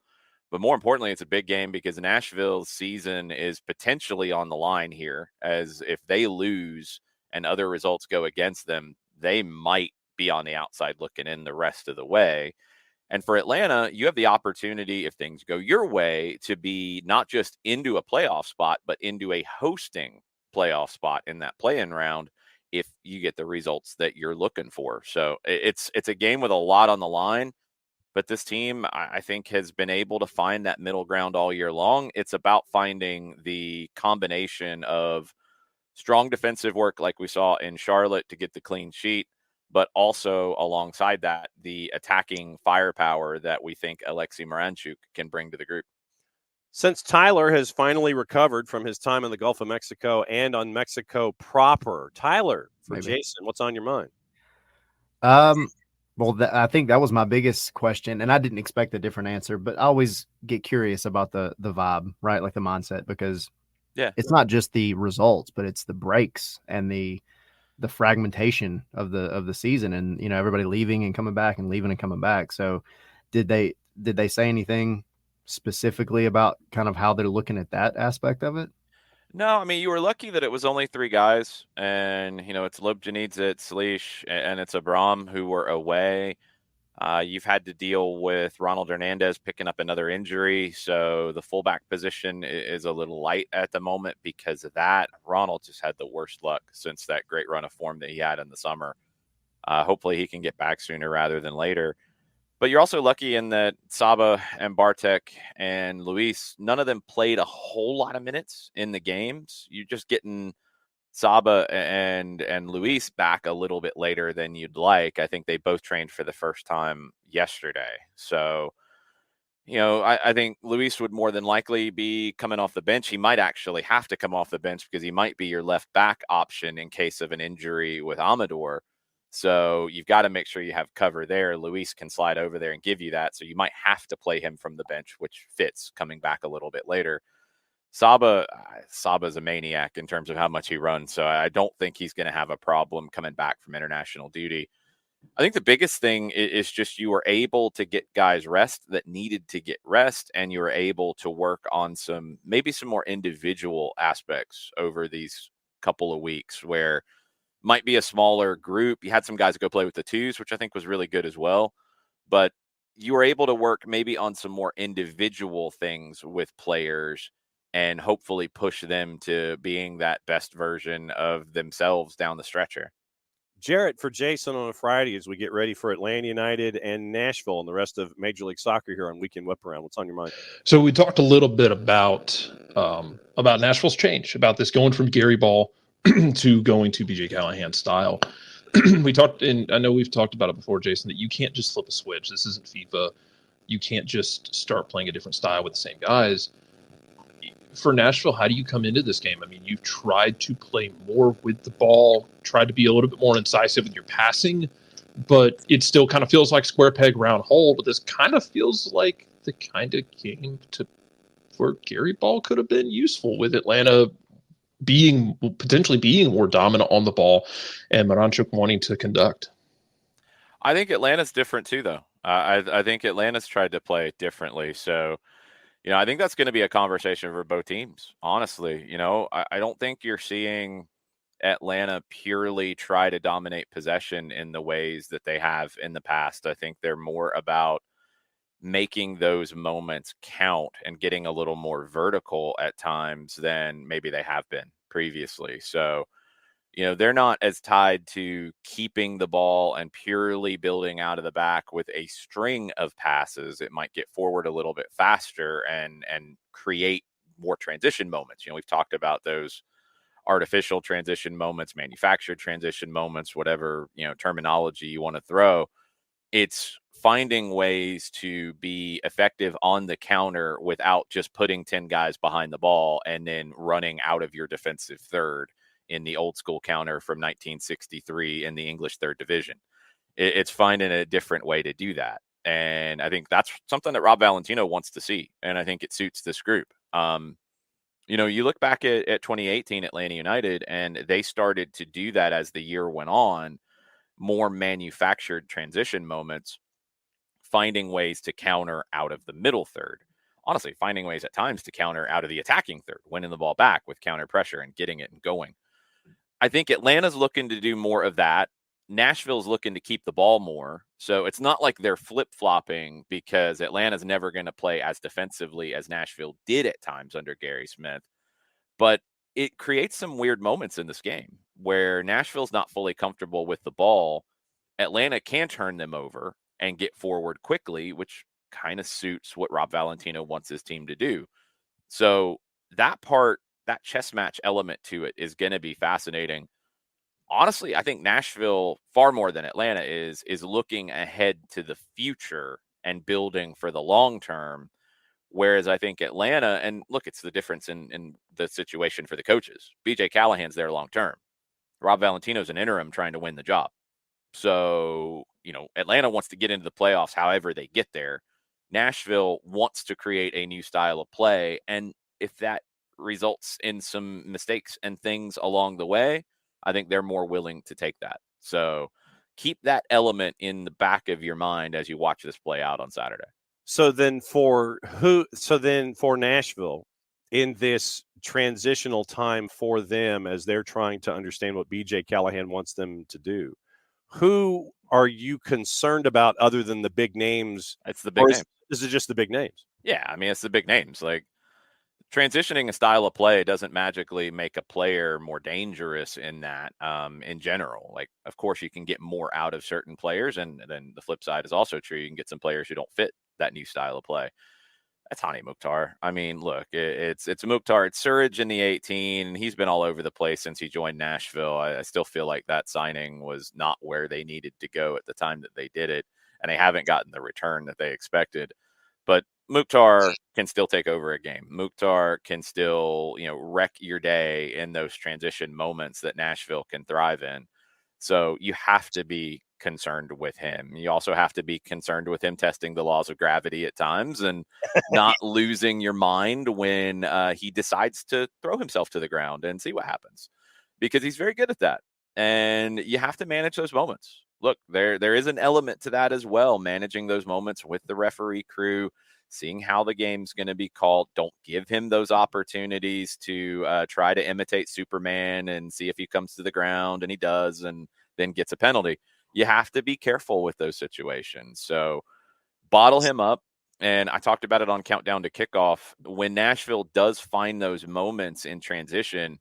But more importantly, it's a big game because Nashville's season is potentially on the line here, as if they lose and other results go against them, they might be on the outside looking in the rest of the way. And for Atlanta, you have the opportunity, if things go your way, to be not just into a playoff spot, but into a hosting playoff spot in that play-in round if you get the results that you're looking for. So it's a game with a lot on the line, but this team, I think, has been able to find that middle ground all year long. It's about finding the combination of strong defensive work like we saw in Charlotte to get the clean sheet, but also alongside that, the attacking firepower that we think Alexei Miranchuk can bring to the group. Since Tyler has finally recovered from his time in the Gulf of Mexico and on Mexico proper, Tyler, for Jason, what's on your mind? Well, I think that was my biggest question, and I didn't expect a different answer, but I always get curious about the vibe, right? Like the mindset, because it's not just the results, but it's the breaks and the fragmentation of the season, and everybody leaving and coming back and leaving and coming back. So did they say anything specifically about kind of how they're looking at that aspect of it? No, I mean, you were lucky that it was only 3 guys, and it's Lobjanidze, it's Slish, and it's Abram who were away. You've had to deal with Ronald Hernandez picking up another injury, so the fullback position is a little light at the moment because of that. Ronald just had the worst luck since that great run of form that he had in the summer. Hopefully he can get back sooner rather than later. But you're also lucky in that Saba and Bartek and Luis, none of them played a whole lot of minutes in the games. You're just getting Saba and Luis back a little bit later than you'd like. I think they both trained for the first time yesterday. So, I think Luis would more than likely be coming off the bench. He might actually have to come off the bench because he might be your left back option in case of an injury with Amador. So you've got to make sure you have cover there. Luis can slide over there and give you that. So you might have to play him from the bench, which fits coming back a little bit later. Saba's a maniac in terms of how much he runs. So I don't think he's going to have a problem coming back from international duty. I think the biggest thing is just you were able to get guys rest that needed to get rest, and you were able to work on maybe some more individual aspects over these couple of weeks where might be a smaller group. You had some guys go play with the twos, which I think was really good as well. But you were able to work maybe on some more individual things with players and hopefully push them to being that best version of themselves down the stretcher. Jarrett, for Jason on a Friday as we get ready for Atlanta United and Nashville and the rest of Major League Soccer here on Weekend Whip Around. What's on your mind? So we talked a little bit about Nashville's change, about this going from Gary Ball to going to BJ Callahan style. We talked, and I know we've talked about it before, Jason, that you can't just flip a switch. This isn't FIFA. You can't just start playing a different style with the same guys. For Nashville, how do you come into this game? I mean, you've tried to play more with the ball, tried to be a little bit more incisive with your passing, but it still kind of feels like square peg, round hole. But this kind of feels like the kind of game where Gary Ball could have been useful, with Atlanta potentially being more dominant on the ball and Maranchuk wanting to conduct. I think Atlanta's different too, though. I think Atlanta's tried to play differently. So, I think that's going to be a conversation for both teams, honestly. I don't think you're seeing Atlanta purely try to dominate possession in the ways that they have in the past. I think they're more about making those moments count and getting a little more vertical at times than maybe they have been previously. So, they're not as tied to keeping the ball and purely building out of the back with a string of passes. It might get forward a little bit faster and create more transition moments. We've talked about those artificial transition moments, manufactured transition moments, whatever, terminology you want to throw. It's finding ways to be effective on the counter without just putting 10 guys behind the ball and then running out of your defensive third in the old school counter from 1963 in the English third division. It's finding a different way to do that. And I think that's something that Rob Valentino wants to see. And I think it suits this group. You look back at 2018 Atlanta United, and they started to do that as the year went on, more manufactured transition moments, finding ways to counter out of the middle third. Honestly, finding ways at times to counter out of the attacking third, winning the ball back with counter pressure and getting it and going. I think Atlanta's looking to do more of that. Nashville's looking to keep the ball more. So it's not like they're flip-flopping, because Atlanta's never going to play as defensively as Nashville did at times under Gary Smith. But it creates some weird moments in this game where Nashville's not fully comfortable with the ball. Atlanta can turn them over and get forward quickly, which kind of suits what Rob Valentino wants his team to do. So that chess match element to it is going to be fascinating. Honestly, I think Nashville, far more than Atlanta, is looking ahead to the future and building for the long term. Whereas I think Atlanta, and look, it's the difference in the situation for the coaches. BJ Callahan's there long term. Rob Valentino's an interim trying to win the job. So, Atlanta wants to get into the playoffs however they get there. Nashville wants to create a new style of play. And if that results in some mistakes and things along the way, I think they're more willing to take that. So keep that element in the back of your mind as you watch this play out on Saturday. So then for Nashville, in this transitional time for them as they're trying to understand what BJ Callahan wants them to do, who are you concerned about other than the big names? It's the big names. Is it just the big names? Yeah, I mean, it's the big names. Like, transitioning a style of play doesn't magically make a player more dangerous in that, in general. Like, of course, you can get more out of certain players, and then the flip side is also true. You can get some players who don't fit that new style of play. That's Hani Mukhtar. I mean, look, it's Mukhtar. It's Surridge in the 18. He's been all over the place since he joined Nashville. I still feel like that signing was not where they needed to go at the time that they did it, and they haven't gotten the return that they expected. But Mukhtar can still take over a game. Mukhtar can still, wreck your day in those transition moments that Nashville can thrive in. So you have to be concerned with him. You also have to be concerned with him testing the laws of gravity at times and not losing your mind when he decides to throw himself to the ground and see what happens, because he's very good at that. And you have to manage those moments. Look, there is an element to that as well, managing those moments with the referee crew, seeing how the game's going to be called. Don't give him those opportunities to try to imitate Superman and see if he comes to the ground, and he does, and then gets a penalty. You have to be careful with those situations. So bottle him up. And I talked about it on Countdown to Kickoff. When Nashville does find those moments in transition,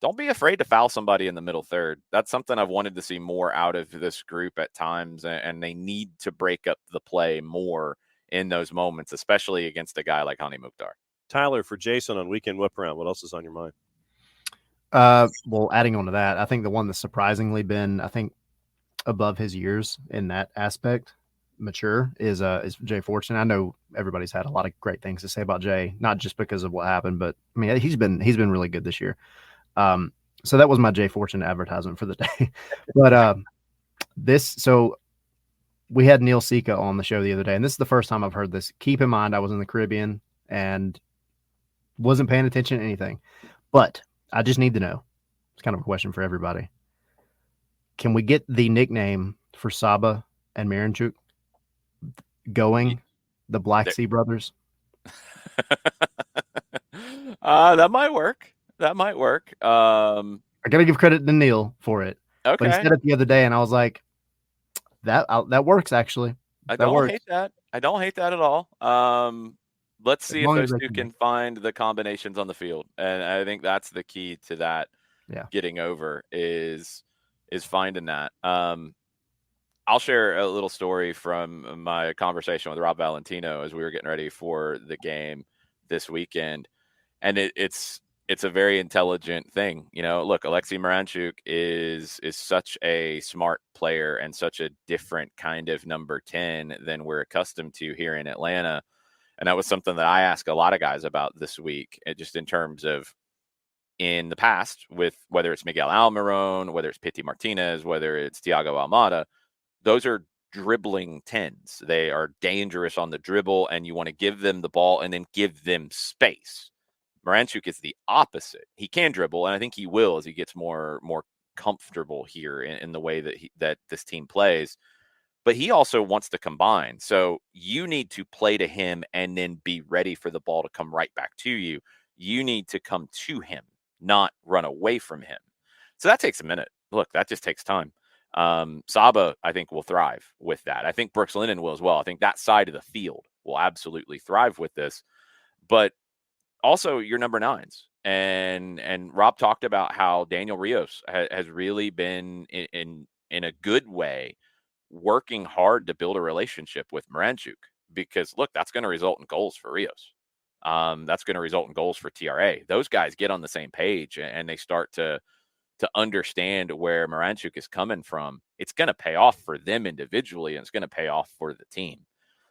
don't be afraid to foul somebody in the middle third. That's something I've wanted to see more out of this group at times, and they need to break up the play more in those moments, especially against a guy like Hani Mukhtar. Tyler, for Jason on Weekend Whip Around, what else is on your mind? Well, adding on to that, I think the one that's surprisingly been, I think, above his years in that aspect, mature, is Jay Fortune. I know everybody's had a lot of great things to say about Jay, not just because of what happened, but I mean he's been really good this year. So that was my Jay Fortune advertisement for the day. But so we had Neil Sika on the show the other day, and this is the first time I've heard this. Keep in mind, I was in the Caribbean and wasn't paying attention to anything, but I just need to know. It's kind of a question for everybody. Can we get the nickname for Saba and Miranchuk going? The Black Sea Brothers? That might work. That might work. I got to give credit to Neil for it. Okay. But he said it the other day, and I was like, that works, actually. I don't hate that. I don't hate that at all. Let's see if those two can find the combinations on the field. And I think that's the key to that getting over is finding that. I'll share a little story from my conversation with Rob Valentino as we were getting ready for the game this weekend. And it's a very intelligent thing. You know, look, Alexei Miranchuk is such a smart player and such a different kind of number 10 than we're accustomed to here in Atlanta. And that was something that I asked a lot of guys about this week, just in terms of in the past, with whether it's Miguel Almiron, whether it's Pity Martinez, whether it's Thiago Almada, those are dribbling 10s. They are dangerous on the dribble, and you want to give them the ball and then give them space. Miranchuk is the opposite. He can dribble, and I think he will as he gets more comfortable here in the way that this team plays. But he also wants to combine. So you need to play to him and then be ready for the ball to come right back to you. You need to come to him, not run away from him. So that takes a minute. Look, that just takes time. Saba, I think, will thrive with that. I think Brooks Lennon will as well. I think that side of the field will absolutely thrive with this. But also your number 9s. And Rob talked about how Daniel Rios has really been in a good way working hard to build a relationship with Miranchuk, because look, that's going to result in goals for Rios. That's going to result in goals for TRA. Those guys get on the same page and they start to understand where Miranchuk is coming from. It's going to pay off for them individually, and it's going to pay off for the team.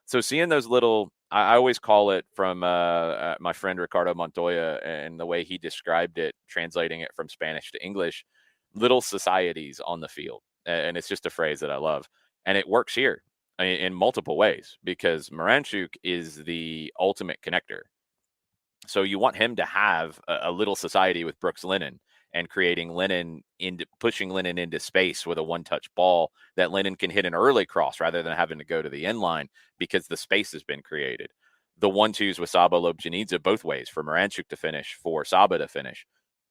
So seeing those little, I always call it from my friend Ricardo Montoya and the way he described it, translating it from Spanish to English, little societies on the field. And it's just a phrase that I love. And it works here in multiple ways, because Miranchuk is the ultimate connector. So you want him to have a little society with Brooks Lennon, and pushing Lennon into space with a one-touch ball that Lennon can hit an early cross rather than having to go to the end line because the space has been created. The 1-2s with Saba Lobjanidze both ways, for Miranchuk to finish, for Saba to finish.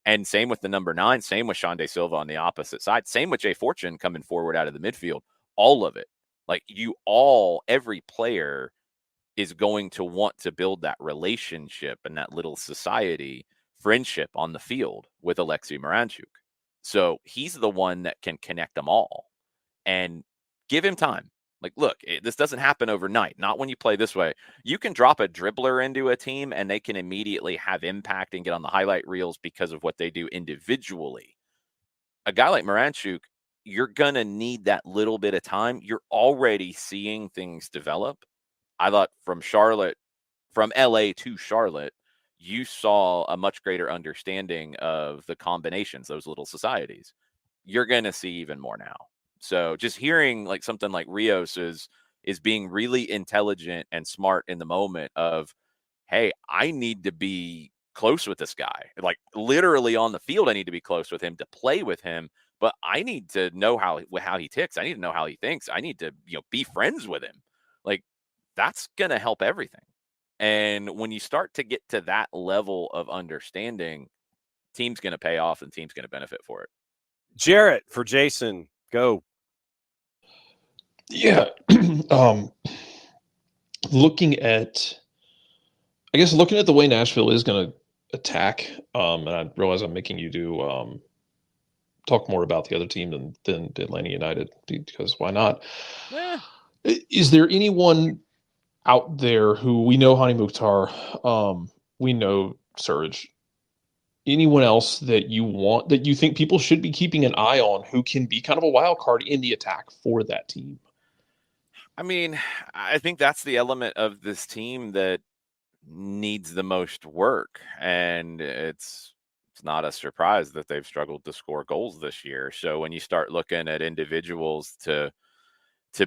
And same with the number 9, same with Sean De Silva on the opposite side, same with Jay Fortune coming forward out of the midfield. All of it. Like every player is going to want to build that relationship and that little society friendship on the field with Alexei Miranchuk. So he's the one that can connect them all, and give him time. Like, look, this doesn't happen overnight. Not when you play this way. You can drop a dribbler into a team and they can immediately have impact and get on the highlight reels because of what they do individually. A guy like Miranchuk, you're going to need that little bit of time. You're already seeing things develop. I thought from LA to Charlotte, you saw a much greater understanding of the combinations, those little societies. You're going to see even more now. So just hearing like something like Rios is being really intelligent and smart in the moment of, hey, I need to be close with this guy. Like literally on the field, I need to be close with him to play with him, but I need to know how he ticks. I need to know how he thinks. I need to, be friends with him. Like that's going to help everything. And when you start to get to that level of understanding, team's going to pay off and team's going to benefit for it. Jarrett, for Jason, go. Yeah. looking at the way Nashville is going to attack, and I realize I'm making you do talk more about the other team than Atlanta United, because why not? Yeah. Is there anyone out there who we know? Hani Mukhtar, we know Surge. Anyone else that you think people should be keeping an eye on, who can be kind of a wild card in the attack for that team? I mean, I think that's the element of this team that needs the most work, and it's not a surprise that they've struggled to score goals this year. So when you start looking at individuals to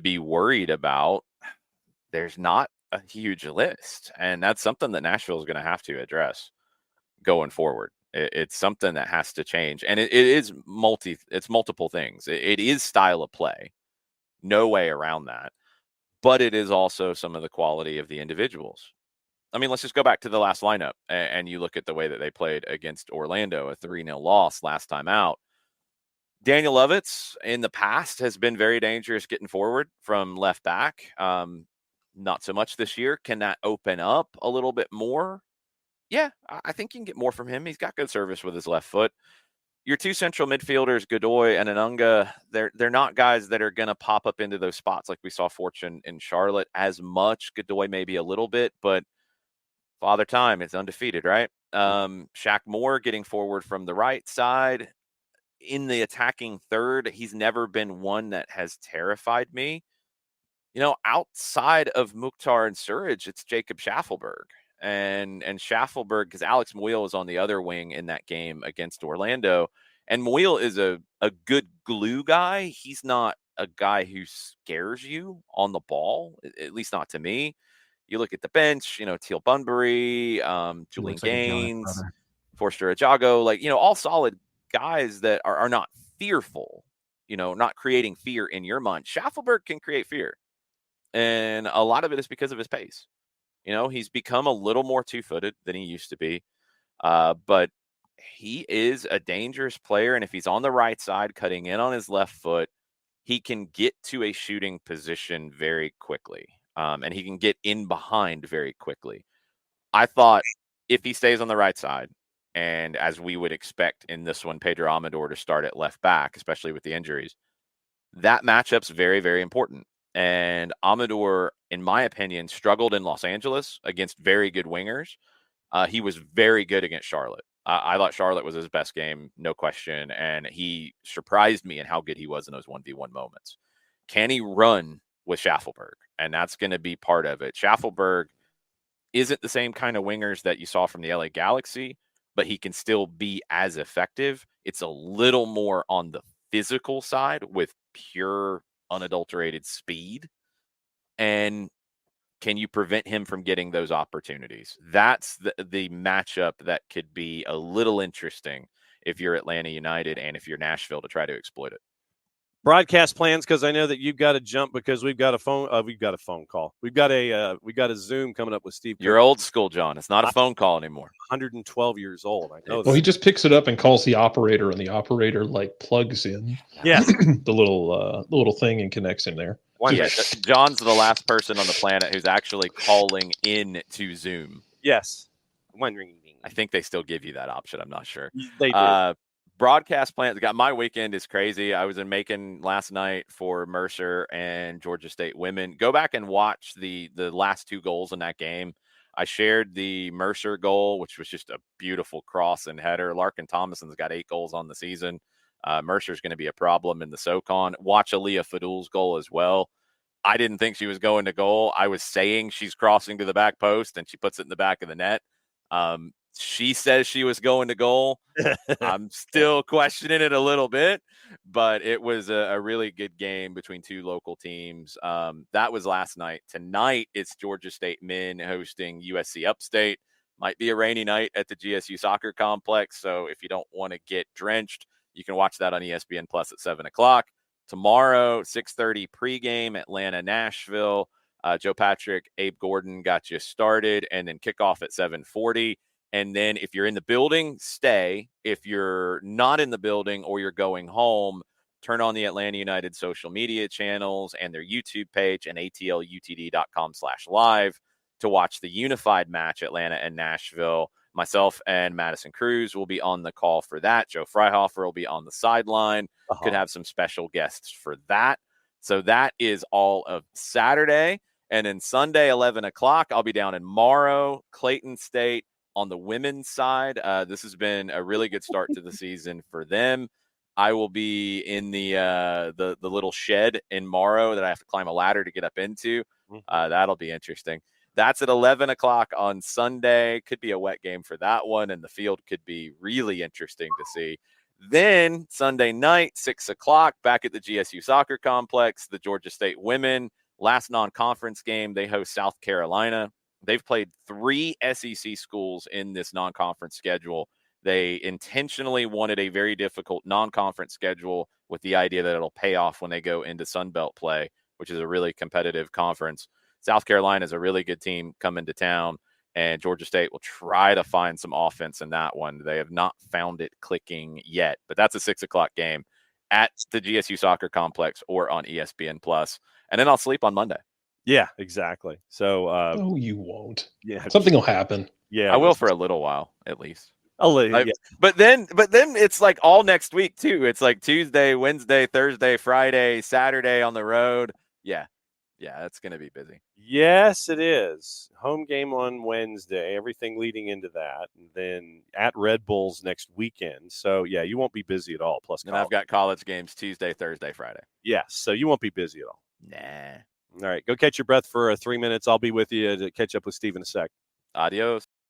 be worried about, there's not a huge list, and that's something that Nashville is going to have to address going forward. It's something that has to change, and it's multiple things. It is style of play, no way around that, but it is also some of the quality of the individuals. I mean, let's just go back to the last lineup, and you look at the way that they played against Orlando, a 3-0 loss last time out. Daniel Lovitz in the past has been very dangerous getting forward from left back. Not so much this year. Can that open up a little bit more? Yeah, I think you can get more from him. He's got good service with his left foot. Your two central midfielders, Godoy and Anunga, they're not guys that are going to pop up into those spots like we saw Fortune in Charlotte as much. Godoy maybe a little bit, but Father Time is undefeated, right? Shaq Moore getting forward from the right side. In the attacking third, he's never been one that has terrified me. Outside of Mukhtar and Surridge, it's Jacob Schaffelberg. And Schaffelberg, because Alex Muil was on the other wing in that game against Orlando. And Muil is a good glue guy. He's not a guy who scares you on the ball, at least not to me. You look at the bench, Teal Bunbury, Julian Gaines, Forster Ajago, all solid guys that are not fearful, not creating fear in your mind. Schaffelberg can create fear. And a lot of it is because of his pace. He's become a little more two-footed than he used to be. But he is a dangerous player. And if he's on the right side, cutting in on his left foot, he can get to a shooting position very quickly. And he can get in behind very quickly. I thought if he stays on the right side, and as we would expect in this one, Pedro Amador to start at left back, especially with the injuries, that matchup's very, very important. And Amador, in my opinion, struggled in Los Angeles against very good wingers. He was very good against Charlotte. I thought Charlotte was his best game, no question. And he surprised me in how good he was in those 1v1 moments. Can he run with Schaffelberg? And that's going to be part of it. Schaffelberg isn't the same kind of wingers that you saw from the LA Galaxy, but he can still be as effective. It's a little more on the physical side with pure, unadulterated speed. And can you prevent him from getting those opportunities? That's the matchup that could be a little interesting if you're Atlanta United and if you're Nashville to try to exploit it. Broadcast plans, because I know that you've got to jump because we've got a phone call. We've got a Zoom coming up with Steve. You're old school, John. It's not a phone call anymore. 112 years old. I know. Well, he just picks it up and calls the operator, and the operator plugs in the little thing and connects in there. Yeah, John's the last person on the planet who's actually calling in to Zoom. Yes. Wondering. I think they still give you that option. I'm not sure. They do. Broadcast plans. My weekend is crazy. I was in Macon last night for Mercer and Georgia State women. Go back and watch the last two goals in that game. I shared the Mercer goal, which was just a beautiful cross and header. Larkin Thomason's got 8 goals on the season. Mercer's going to be a problem in the SoCon. Watch Aaliyah Fadul's goal as well. I didn't think she was going to goal. I was saying she's crossing to the back post, and she puts it in the back of the net. She says she was going to goal. I'm still questioning it a little bit, but it was a really good game between two local teams. That was last night. Tonight, it's Georgia State men hosting USC Upstate. Might be a rainy night at the GSU Soccer Complex, so if you don't want to get drenched, you can watch that on ESPN Plus at 7 o'clock. Tomorrow, 6:30 pregame, Atlanta, Nashville. Joe Patrick, Abe Gordon got you started, and then kickoff at 7:40. And then if you're in the building, stay. If you're not in the building or you're going home, turn on the Atlanta United social media channels and their YouTube page and atlutd.com/live to watch the unified match, Atlanta and Nashville. Myself and Madison Cruz will be on the call for that. Joe Freihofer will be on the sideline. Could have some special guests for that. So that is all of Saturday. And then Sunday, 11 o'clock, I'll be down in Morrow, Clayton State on the women's side. This has been a really good start to the season for them. I will be in the little shed in Morrow that I have to climb a ladder to get up into. That'll be interesting. That's at 11 o'clock on Sunday. Could be a wet game for that one, and the field could be really interesting to see. Then Sunday night, 6 o'clock, back at the GSU Soccer Complex, the Georgia State women, last non-conference game, they host South Carolina. They've played 3 SEC schools in this non-conference schedule. They intentionally wanted a very difficult non-conference schedule with the idea that it'll pay off when they go into Sun Belt play, which is a really competitive conference. South Carolina is a really good team coming to town, and Georgia State will try to find some offense in that one. They have not found it clicking yet, but that's a 6 o'clock game at the GSU Soccer Complex or on ESPN+. And then I'll sleep on Monday. Yeah, exactly. So, no, you won't. Yeah, something will happen. Yeah, I will for a little while at least. Yeah. But then it's like all next week too. It's like Tuesday, Wednesday, Thursday, Friday, Saturday on the road. Yeah, it's going to be busy. Yes, it is. Home game on Wednesday, everything leading into that, and then at Red Bulls next weekend. So, yeah, you won't be busy at all. Plus, and I've got college games Tuesday, Thursday, Friday. Yes, so you won't be busy at all. Nah. All right, go catch your breath for 3 minutes. I'll be with you to catch up with Steve in a sec. Adios.